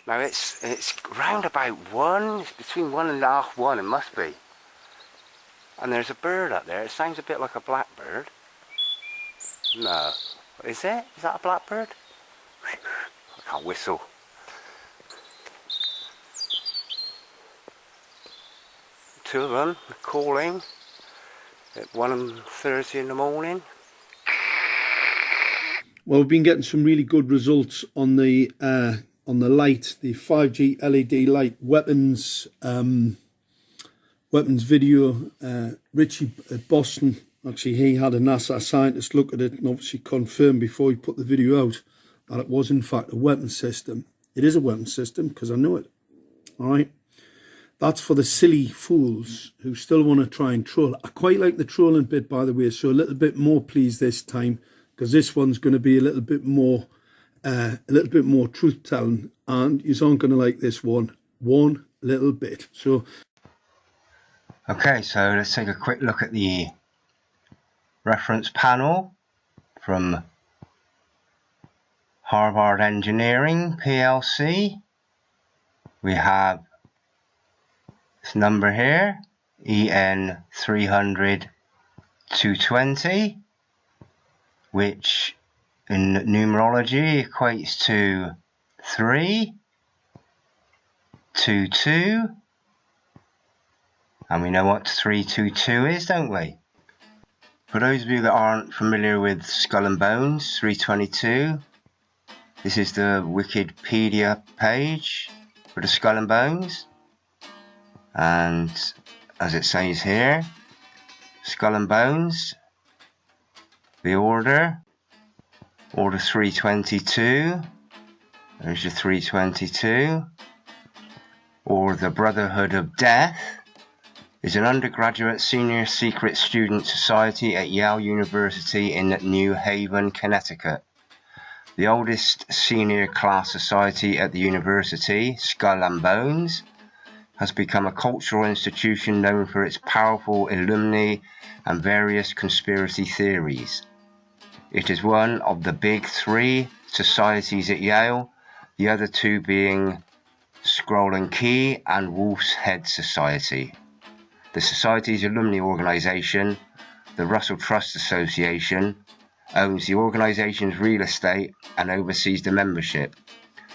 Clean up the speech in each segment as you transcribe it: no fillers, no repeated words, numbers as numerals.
Now it's round about 1, it's between 1.5, 1 it must be. And there's a bird up there, it sounds a bit like a blackbird. No, is it? Is that a blackbird? I can't whistle. Two of them calling at 1:30 in the morning. Well, we've been getting some really good results on the light, the 5G LED light weapons video. Richie at Boston, actually, he had a NASA scientist look at it and obviously confirmed before he put the video out that it was in fact a weapon system. It is a weapon system because I know it. All right. That's for the silly fools who still want to try and troll. I quite like the trolling bit, by the way, so a little bit more please this time, because this one's going to be a little bit more truth telling, and you aren't going to like this one little bit. So okay, so let's take a quick look at the reference panel from Harvard Engineering PLC. We have this number here, EN 300-220, which in numerology equates to 3, 2, 2, and we know what 322 is, don't we? For those of you that aren't familiar with Skull and Bones 322, this is the Wikipedia page for the Skull and Bones, and as it says here, Skull and Bones, the order 322, there's your 322, or the Brotherhood of Death, is an undergraduate senior secret student society at Yale University in New Haven, Connecticut. The oldest senior class society at the university, Skull and Bones, has become a cultural institution known for its powerful alumni and various conspiracy theories. It is one of the big 3 societies at Yale, the other 2 being Scroll and Key and Wolf's Head Society. The Society's alumni organisation, the Russell Trust Association, owns the organisation's real estate and oversees the membership.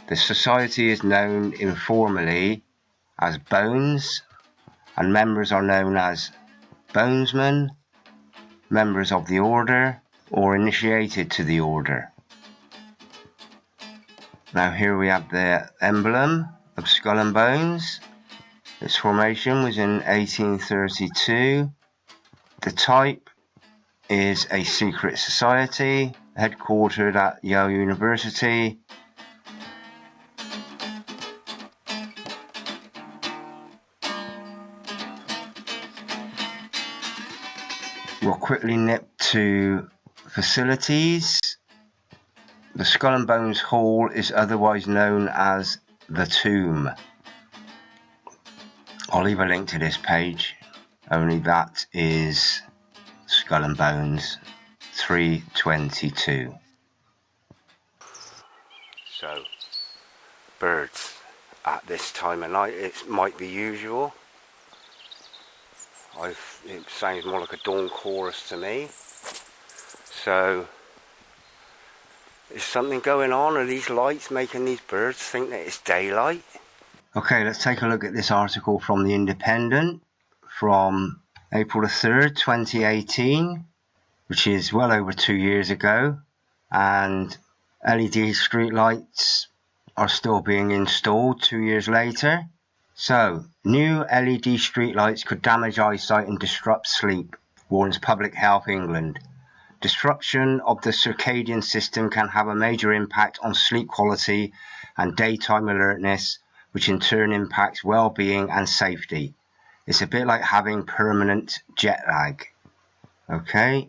The Society is known informally as Bones, and members are known as Bonesmen, members of the Order, or initiated to the Order. Now here we have the emblem of Skull and Bones. Its formation was in 1832. The type is a secret society headquartered at Yale University. We'll quickly nip to facilities. The Skull and Bones Hall is otherwise known as the Tomb. I'll leave a link to this page, only that is Skull and Bones 322. So, birds at this time of night, it might be usual. It sounds more like a dawn chorus to me. So, is something going on? Are these lights making these birds think that it's daylight? Okay, let's take a look at this article from The Independent from April the 3rd, 2018, which is well over 2 years ago, and LED streetlights are still being installed 2 years later. So, new LED streetlights could damage eyesight and disrupt sleep, warns Public Health England. Disruption of the circadian system can have a major impact on sleep quality and daytime alertness, which in turn impacts well-being and safety. It's a bit like having permanent jet lag. Okay.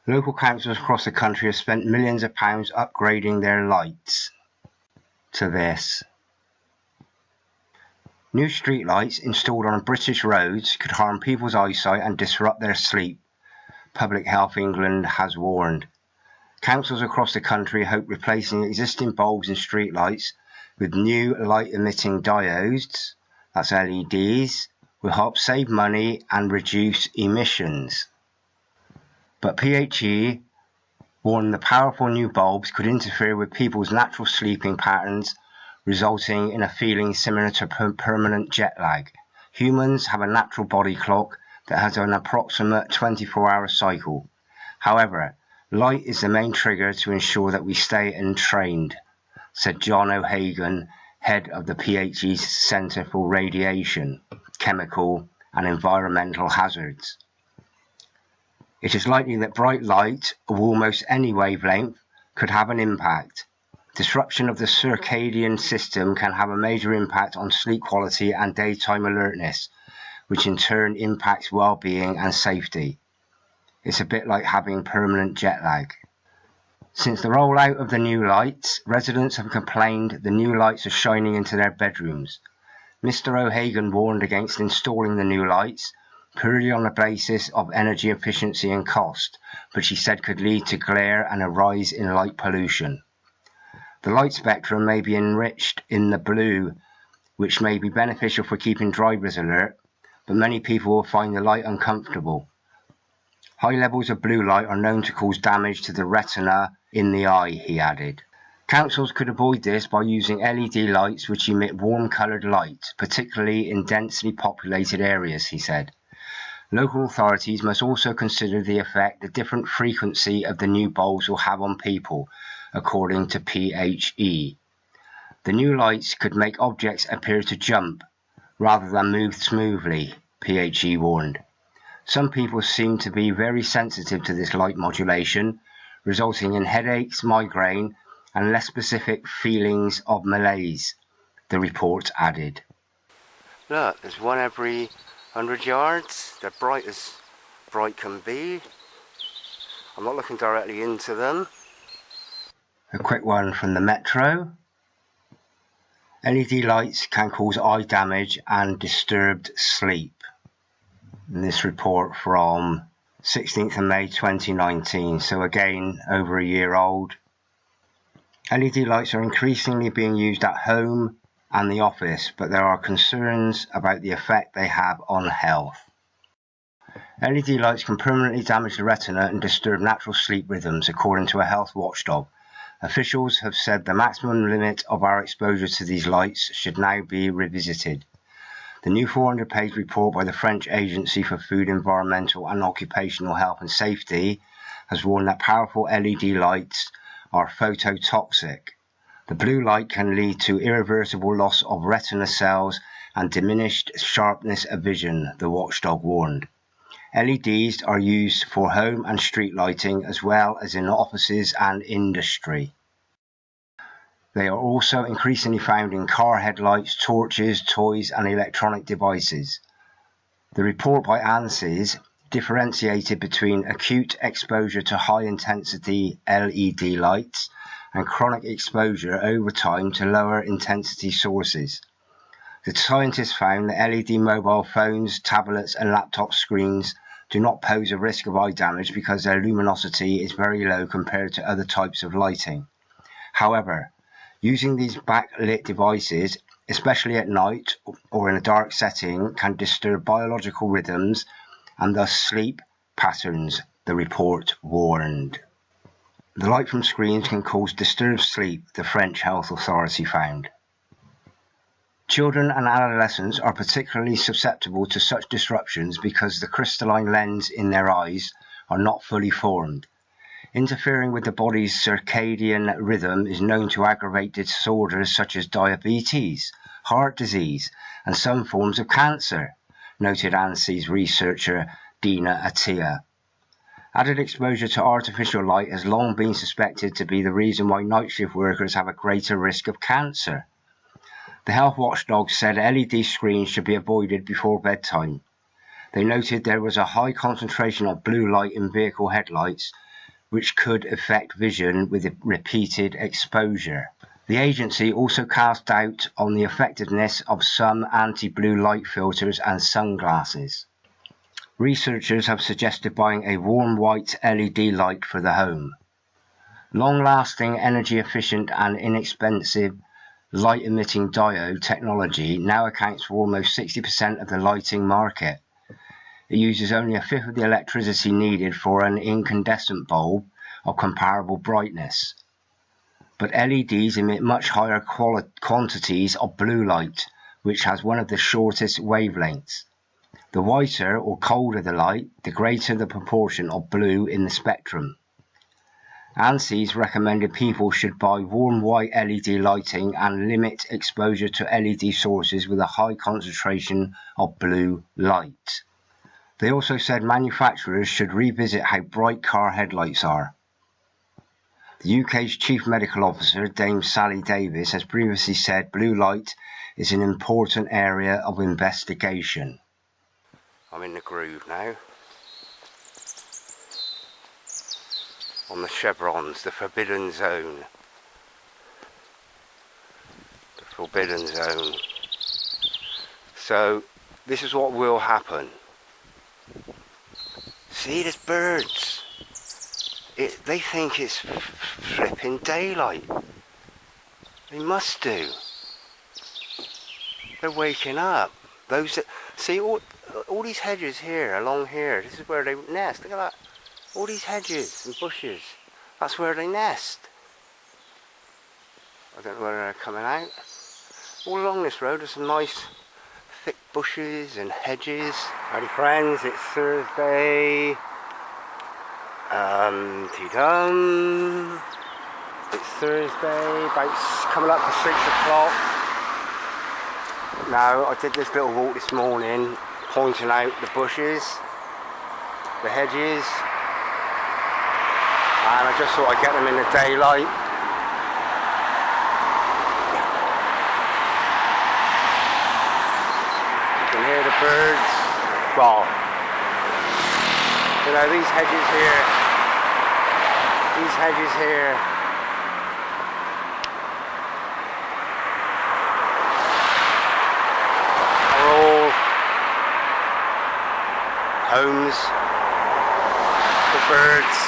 Local councils across the country have spent millions of pounds upgrading their lights to this. New streetlights installed on British roads could harm people's eyesight and disrupt their sleep, Public Health England has warned. Councils across the country hope replacing existing bulbs and streetlights with new light-emitting diodes, that's LEDs, will help save money and reduce emissions. But PHE warned the powerful new bulbs could interfere with people's natural sleeping patterns, resulting in a feeling similar to permanent jet lag. Humans have a natural body clock that has an approximate 24-hour cycle. However, light is the main trigger to ensure that we stay entrained, said John O'Hagan, head of the PHE's Centre for Radiation, Chemical and Environmental Hazards. It is likely that bright light of almost any wavelength could have an impact. Disruption of the circadian system can have a major impact on sleep quality and daytime alertness, which in turn impacts well-being and safety. It's a bit like having permanent jet lag. Since the rollout of the new lights, residents have complained the new lights are shining into their bedrooms. Mr. O'Hagan warned against installing the new lights, purely on the basis of energy efficiency and cost, which he said could lead to glare and a rise in light pollution. The light spectrum may be enriched in the blue, which may be beneficial for keeping drivers alert, but many people will find the light uncomfortable. High levels of blue light are known to cause damage to the retina in the eye, he added. Councils could avoid this by using LED lights which emit warm-coloured light, particularly in densely populated areas, he said. Local authorities must also consider the effect the different frequency of the new bulbs will have on people, according to PHE. The new lights could make objects appear to jump rather than move smoothly, PHE warned. Some people seem to be very sensitive to this light modulation, resulting in headaches, migraine, and less specific feelings of malaise, the report added. Look, there's one every 100 yards. They're bright as bright can be. I'm not looking directly into them. A quick one from the Metro. LED lights can cause eye damage and disturbed sleep. And this report from 16th of May 2019, so again over a year old. LED lights are increasingly being used at home and the office, but there are concerns about the effect they have on health. LED lights can permanently damage the retina and disturb natural sleep rhythms, according to a health watchdog. Officials have said the maximum limit of our exposure to these lights should now be revisited. The new 400-page report by the French Agency for Food, Environmental and Occupational Health and Safety has warned that powerful LED lights are phototoxic. The blue light can lead to irreversible loss of retina cells and diminished sharpness of vision, the watchdog warned. LEDs are used for home and street lighting as well as in offices and industry. They are also increasingly found in car headlights, torches, toys and electronic devices. The report by ANSYS differentiated between acute exposure to high-intensity LED lights and chronic exposure over time to lower-intensity sources. The scientists found that LED mobile phones, tablets and laptop screens do not pose a risk of eye damage because their luminosity is very low compared to other types of lighting. However, using these backlit devices, especially at night or in a dark setting, can disturb biological rhythms and thus sleep patterns, the report warned. The light from screens can cause disturbed sleep, the French health authority found. Children and adolescents are particularly susceptible to such disruptions because the crystalline lens in their eyes are not fully formed. Interfering with the body's circadian rhythm is known to aggravate disorders such as diabetes, heart disease, and some forms of cancer, noted ANSYS researcher Dina Attia. Added exposure to artificial light has long been suspected to be the reason why night shift workers have a greater risk of cancer. The health watchdog said LED screens should be avoided before bedtime. They noted there was a high concentration of blue light in vehicle headlights, which could affect vision with repeated exposure. The agency also cast doubt on the effectiveness of some anti-blue light filters and sunglasses. Researchers have suggested buying a warm white LED light for the home. Long-lasting, energy-efficient and inexpensive light-emitting diode technology now accounts for almost 60% of the lighting market. It uses only a fifth of the electricity needed for an incandescent bulb of comparable brightness. But LEDs emit much higher quantities of blue light, which has one of the shortest wavelengths. The whiter or colder the light, the greater the proportion of blue in the spectrum. ANSY's recommended people should buy warm white LED lighting and limit exposure to LED sources with a high concentration of blue light. They also said manufacturers should revisit how bright car headlights are. The UK's Chief Medical Officer, Dame Sally Davis, has previously said blue light is an important area of investigation. I'm in the groove now. On the chevrons, the forbidden zone. The forbidden zone. So, this is what will happen. See, there's birds. They think it's flipping daylight. They must do. They're waking up. Those that, see, all these hedges here, along here, this is where they nest. Look at that. All these hedges and bushes, that's where they nest. I don't know whether they're coming out. All along this road there's some nice thick bushes and hedges. Howdy friends, it's Thursday. Dee-dum. It's Thursday, about coming up to 6 o'clock. Now, I did this little walk this morning, pointing out the bushes, the hedges. And I just thought I'd get them in the daylight. You can hear the birds. Well, you know, these hedges here are all homes for birds.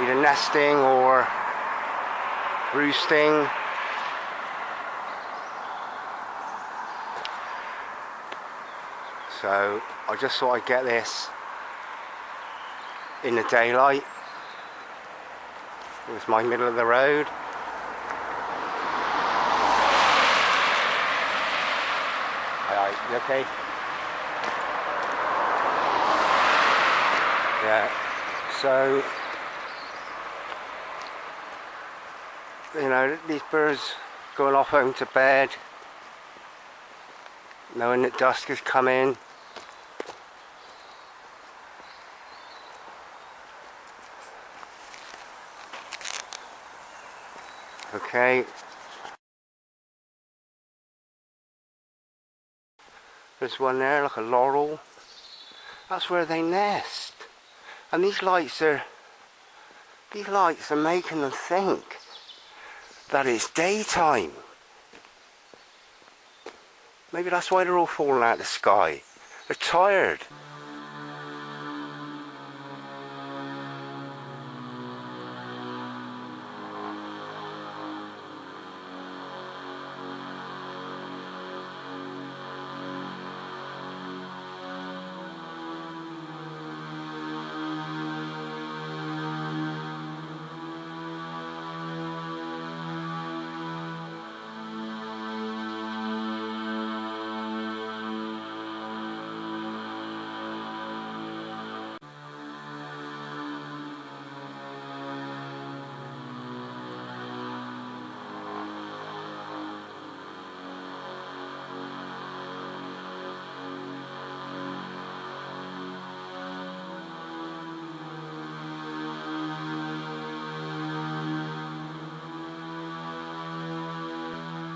Either nesting or roosting. So I just thought I'd get this in the daylight. It was my middle of the road. Hi, you okay? Yeah, so you know, these birds going off home to bed, knowing that dusk is coming. Okay. There's one there, like a laurel. That's where they nest. And these lights are making them think that it's daytime. Maybe that's why they're all falling out of the sky. They're tired.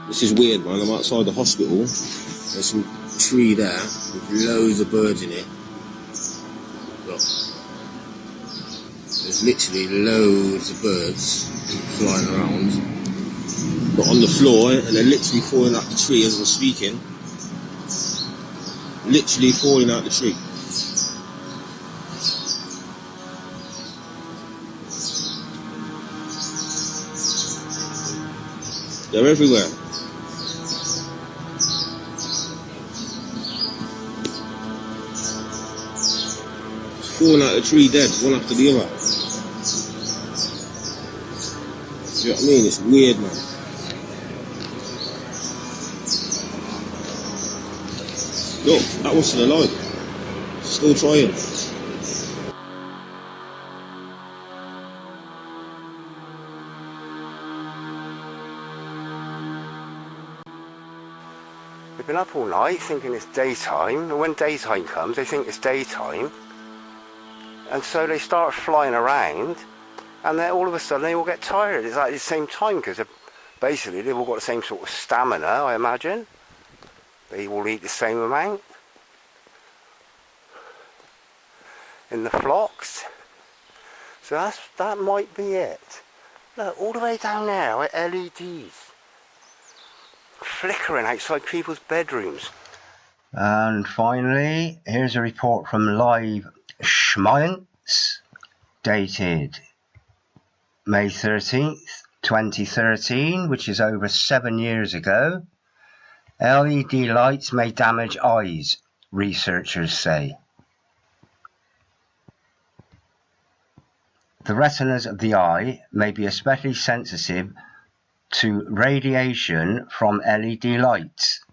This is weird, man. I'm outside the hospital. There's some tree there with loads of birds in it. Look. There's literally loads of birds flying around. But on the floor, and they're literally falling out the tree as I'm speaking. Literally falling out the tree. They're everywhere. Falling out of the tree dead, one after the other. You know what I mean? It's weird, man. Look, that one's still alive. Still trying. They've been up all night thinking it's daytime, and when daytime comes they think it's daytime, and so they start flying around, and then all of a sudden they all get tired. It's like the same time, because basically they've all got the same sort of stamina, I imagine. They all eat the same amount in the flocks. So that might be it. Look, all the way down there are LEDs flickering outside people's bedrooms. And finally, here's a report from Live Schmience, dated May 13th, 2013, which is over 7 years ago. LED lights may damage eyes, researchers say. The retinas of the eye may be especially sensitive to radiation from LED lights.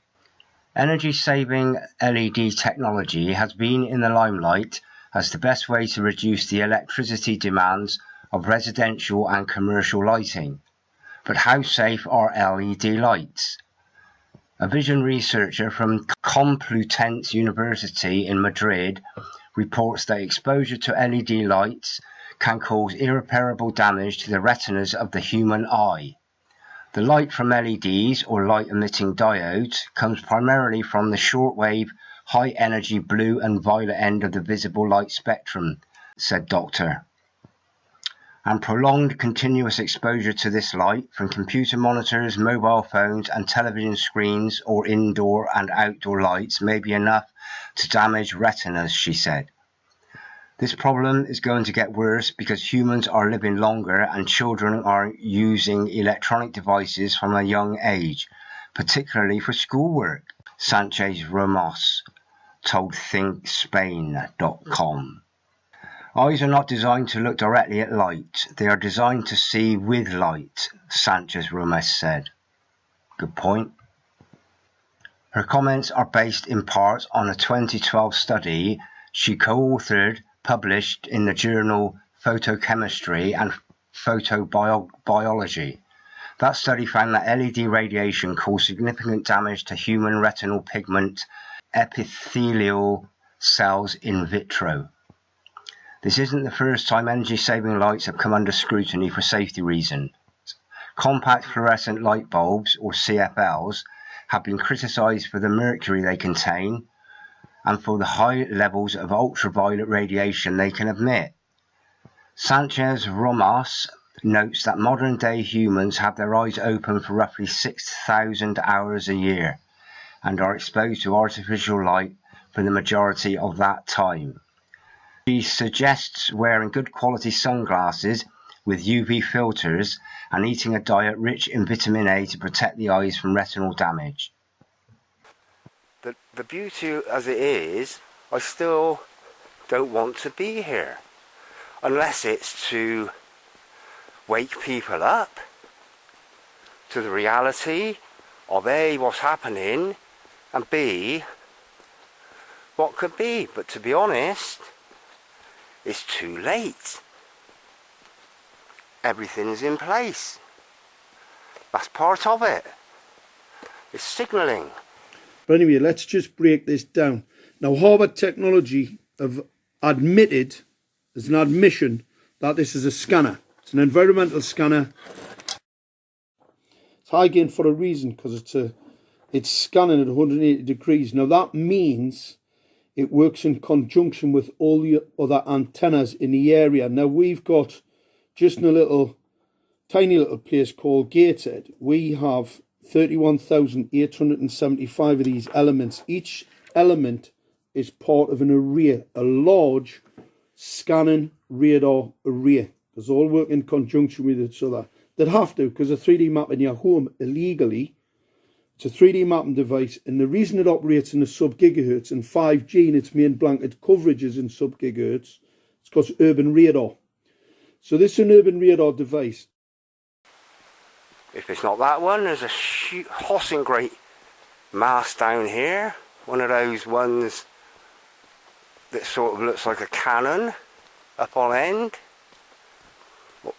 Energy-saving LED technology has been in the limelight as the best way to reduce the electricity demands of residential and commercial lighting. But how safe are LED lights? A vision researcher from Complutense University in Madrid reports that exposure to LED lights can cause irreparable damage to the retinas of the human eye. The light from LEDs, or light-emitting diodes, comes primarily from the shortwave, high-energy blue and violet end of the visible light spectrum, said Dr. And prolonged continuous exposure to this light from computer monitors, mobile phones and television screens or indoor and outdoor lights may be enough to damage retinas, she said. This problem is going to get worse because humans are living longer and children are using electronic devices from a young age, particularly for schoolwork, Sanchez Ramos told ThinkSpain.com. Eyes are not designed to look directly at light. They are designed to see with light, Sanchez Ramos said. Good point. Her comments are based in part on a 2012 study she co-authored, published in the journal Photochemistry and Photobiology. That study found that LED radiation caused significant damage to human retinal pigment epithelial cells in vitro. This isn't the first time energy-saving lights have come under scrutiny for safety reasons. Compact fluorescent light bulbs, or CFLs, have been criticised for the mercury they contain and for the high levels of ultraviolet radiation they can emit. Sanchez Ramos notes that modern-day humans have their eyes open for roughly 6,000 hours a year and are exposed to artificial light for the majority of that time. She suggests wearing good quality sunglasses with UV filters and eating a diet rich in vitamin A to protect the eyes from retinal damage. The beauty as it is, I still don't want to be here. Unless it's to wake people up to the reality of A, what's happening, and B, what could be. But to be honest, it's too late. Everything is in place. That's part of it. It's signalling. But anyway, let's just break this down. Now, Harvard Technology have admitted, as an admission, that this is a scanner. It's an environmental scanner. It's high gain for a reason, because it's scanning at 180 degrees. Now, that means it works in conjunction with all the other antennas in the area. Now, we've got just in a tiny little place called Gateshead. We have 31,875 of these elements. Each element is part of an array, a large scanning radar array. They all work in conjunction with each other. They'd have to, because a 3D map in your home illegally. It's a 3D mapping device, and the reason it operates in the sub-gigahertz and 5G and its main blanket coverage is in sub-gigahertz, it's because urban radar. So this is an urban radar device. If it's not that one, there's a hossing great mast down here. One of those ones that sort of looks like a cannon up on end,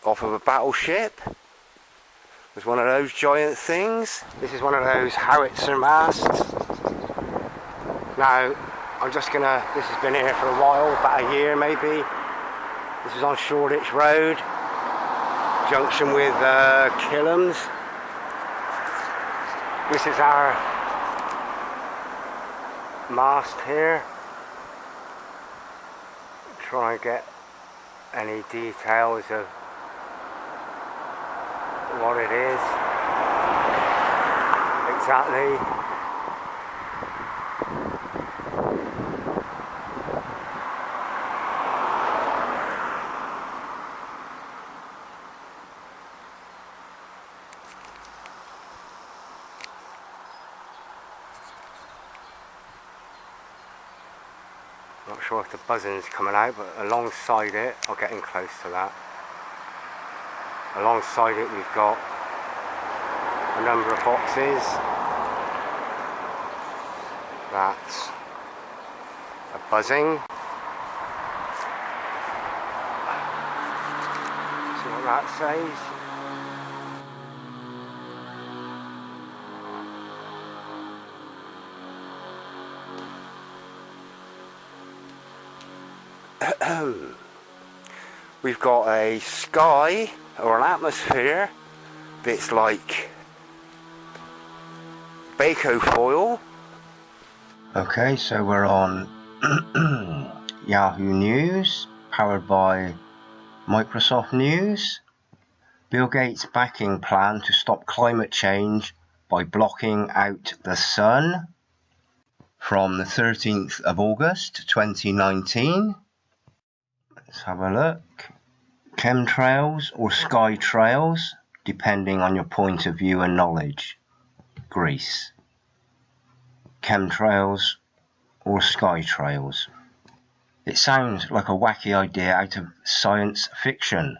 off of a battleship. There's one of those giant things. This is one of those howitzer masts. Now, I'm just gonna, this has been here for a while, about a year maybe. This is on Shoreditch Road, junction with Killams. This is our mast here. Try and get any details of what it is exactly. Not sure if the buzzing's coming out, but alongside it, I'll get in close to that. Alongside it we've got a number of boxes. That's a buzzing. See what that says. We've got a sky or an atmosphere that's like Baco foil. Okay, so we're on Yahoo News, powered by Microsoft News. Bill Gates backing plan to stop climate change by blocking out the sun, from the 13th of August 2019. Let's have a look. ChemTrails or Sky Trails, depending on your point of view and knowledge. Greece. ChemTrails or Sky Trails. It sounds like a wacky idea out of science fiction,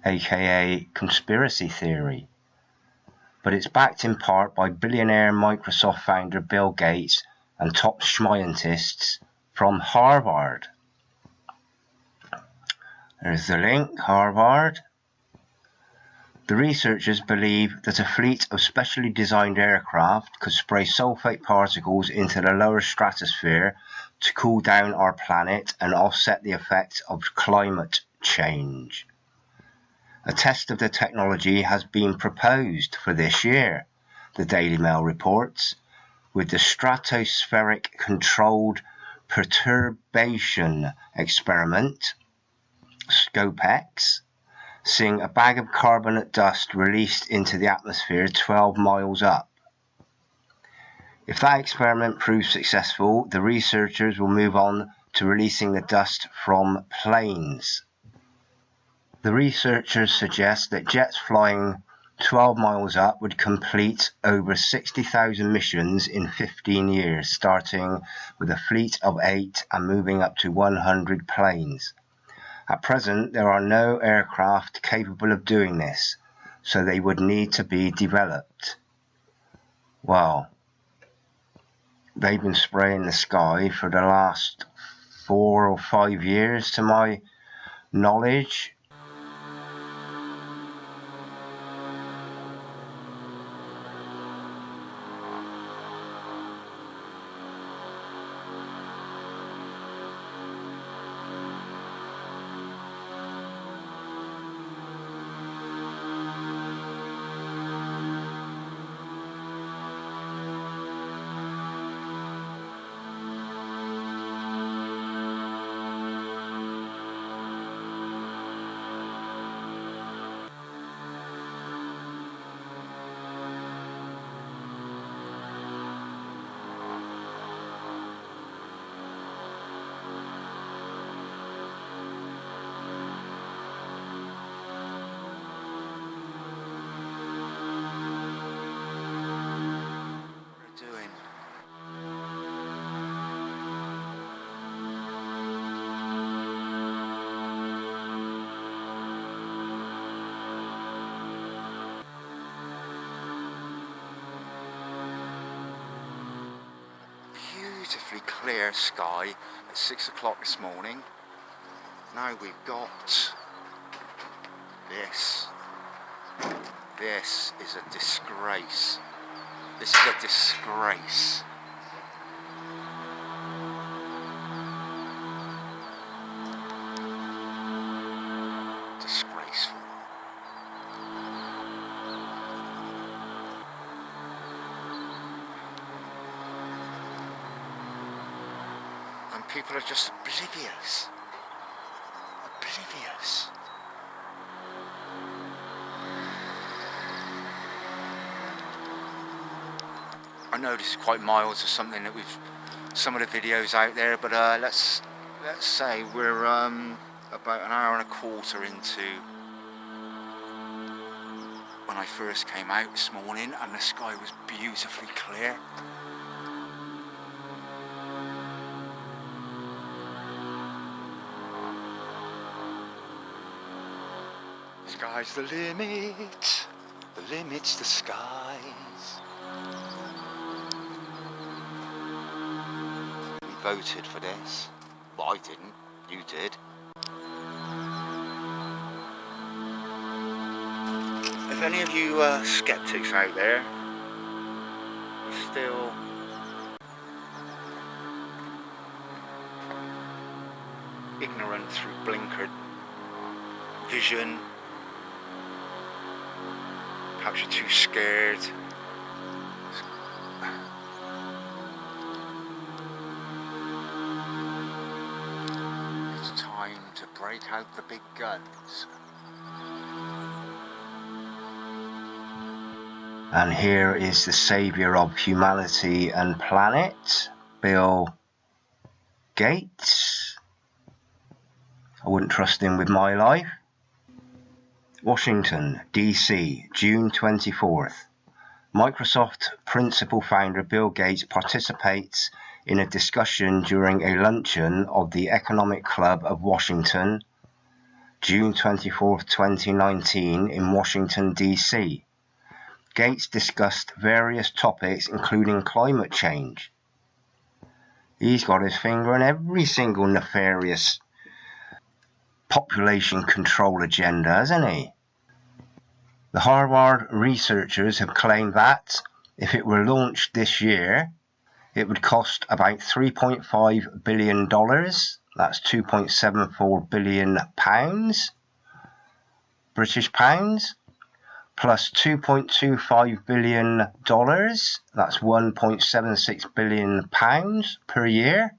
aka conspiracy theory, but it's backed in part by billionaire Microsoft founder Bill Gates and top scientists from Harvard. There's the link, Harvard. The researchers believe that a fleet of specially designed aircraft could spray sulfate particles into the lower stratosphere to cool down our planet and offset the effects of climate change. A test of the technology has been proposed for this year, the Daily Mail reports, with the Stratospheric Controlled Perturbation Experiment, SCOPEX, seeing a bag of carbonate dust released into the atmosphere 12 miles up. If that experiment proves successful, the researchers will move on to releasing the dust from planes. The researchers suggest that jets flying 12 miles up would complete over 60,000 missions in 15 years, starting with a fleet of 8 and moving up to 100 planes. At present, there are no aircraft capable of doing this, so they would need to be developed. Well, they've been spraying the sky for the last 4 or 5 years, to my knowledge. beautifully clear sky at 6 o'clock this morning. Now we've got this. This is a disgrace. This is a disgrace. Disgraceful. And people are just oblivious. Oblivious. I know this is quite mild to something that we've, some of the videos out there, but let's say we're about an hour and a quarter into when I first came out this morning, and the sky was beautifully clear. Sky's the limit, the limit's the skies. We voted for this. Well, I didn't, you did. If any of you skeptics out there are still ignorant through blinkered vision, perhaps you're too scared. It's time to break out the big guns. And here is the saviour of humanity and planet, Bill Gates. I wouldn't trust him with my life. Washington, D.C., June 24th. Microsoft principal founder Bill Gates participates in a discussion during a luncheon of the Economic Club of Washington, June 24th, 2019, in Washington, D.C. Gates discussed various topics, including climate change. He's got his finger in every single nefarious population control agenda, hasn't he? The Harvard researchers have claimed that, if it were launched this year, it would cost about $3.5 billion, that's 2.74 billion pounds, British pounds, plus $2.25 billion, that's 1.76 billion pounds per year.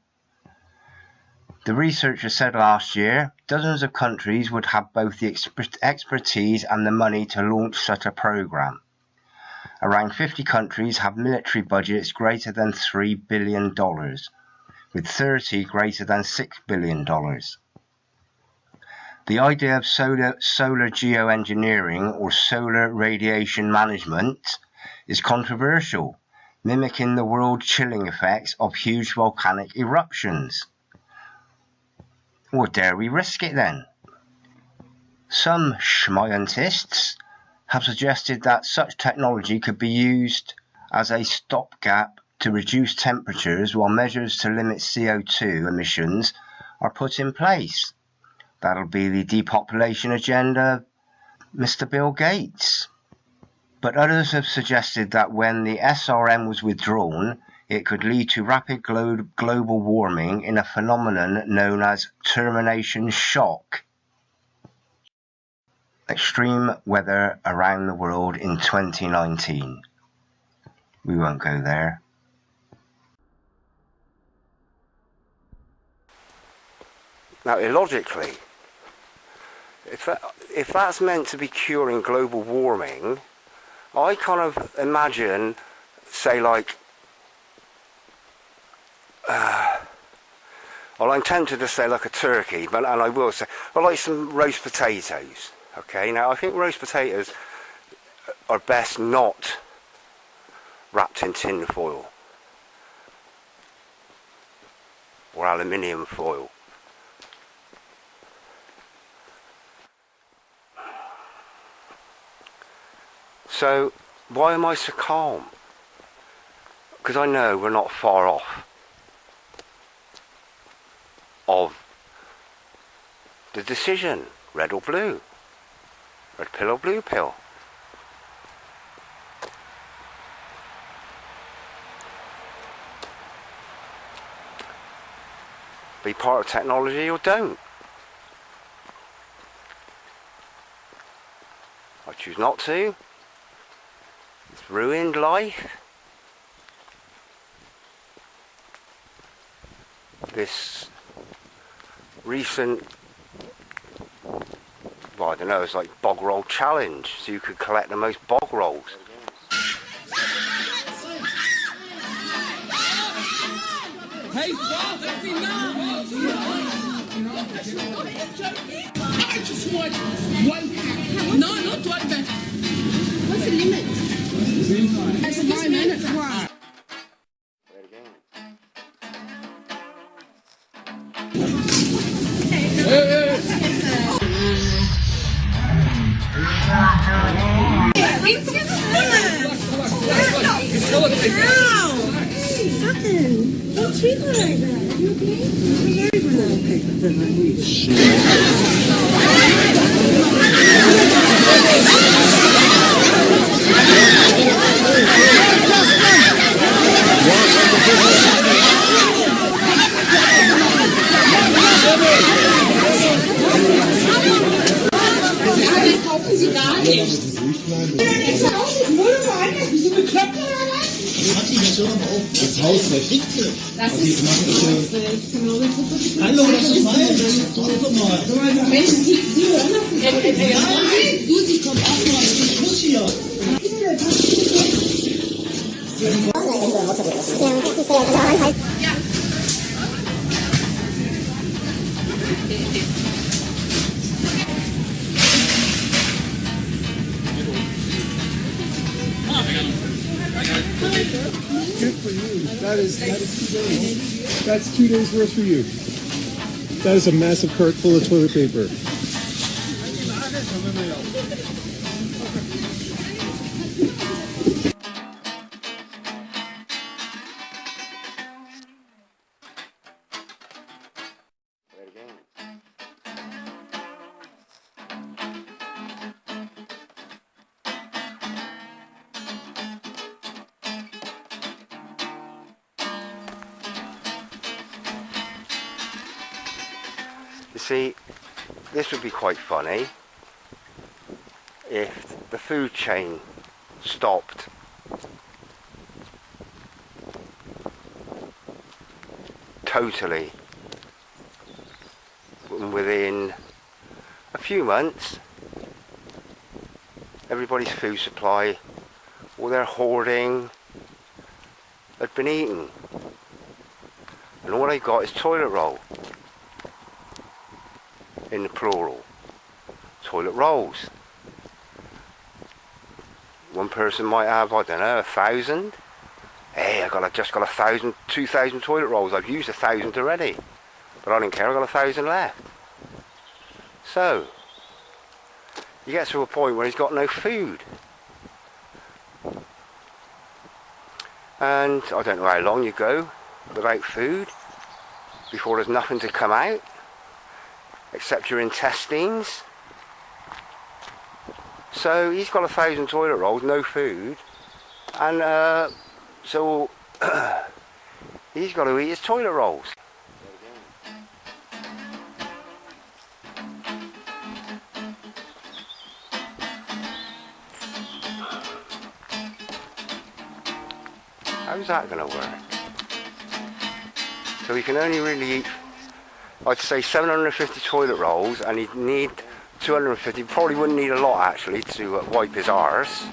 The researchers said last year dozens of countries would have both the expertise and the money to launch such a program. Around 50 countries have military budgets greater than $3 billion, with 30 greater than $6 billion. The idea of solar geoengineering or solar radiation management is controversial, mimicking the world chilling effects of huge volcanic eruptions. Or dare we risk it then? Some scientists have suggested that such technology could be used as a stopgap to reduce temperatures while measures to limit CO2 emissions are put in place. That'll be the depopulation agenda, Mr. Bill Gates. But others have suggested that when the SRM was withdrawn, it could lead to rapid global warming in a phenomenon known as termination shock. Extreme weather around the world in 2019. We won't go there. Now, illogically, if that's meant to be curing global warming, I kind of imagine, say, like, well, I'm tempted to say like a turkey, and I will say, well, like some roast potatoes. Okay, now I think roast potatoes are best not wrapped in tin foil or aluminium foil. So, why am I so calm? Because I know we're not far off. of the decision, red or blue, red pill or blue pill. Be part of technology or don't. I choose not to. It's ruined life. This recent, well, I don't know, it's like bog roll challenge, so you could collect the most bog rolls. Hey, stop! That's enough! I just want one pack. No, not one pack. What's the limit? It's 5 minutes. Wow. Nothing. Don't treat her like that. Are you okay? I'm very Das Haus verdickte. Das ist hallo, das ist mein. Guck mal. Menschen, die hören. Du, sie kommt auch mal. Ich muss hier. Good for you. That is 2 days. That's 2 days worth for you. That is a massive cart full of toilet paper. You see, this would be quite funny if the food chain stopped totally within a few months. Everybody's food supply, all their hoarding had been eaten, and all they got is toilet roll. In the plural, toilet rolls. One person might have, I don't know, 1,000. Hey, just got 1,000, 2,000 toilet rolls. I've used 1,000 already, but I don't care. I've got 1,000 left. So you get to a point where he's got no food, and I don't know how long you go without food before there's nothing to come out except your intestines. So he's got 1,000 toilet rolls, no food, and so he's got to eat his toilet rolls. How's that going to work? So he can only really eat, I'd say, 750 toilet rolls, and he'd need 250, probably wouldn't need a lot actually to wipe his arse.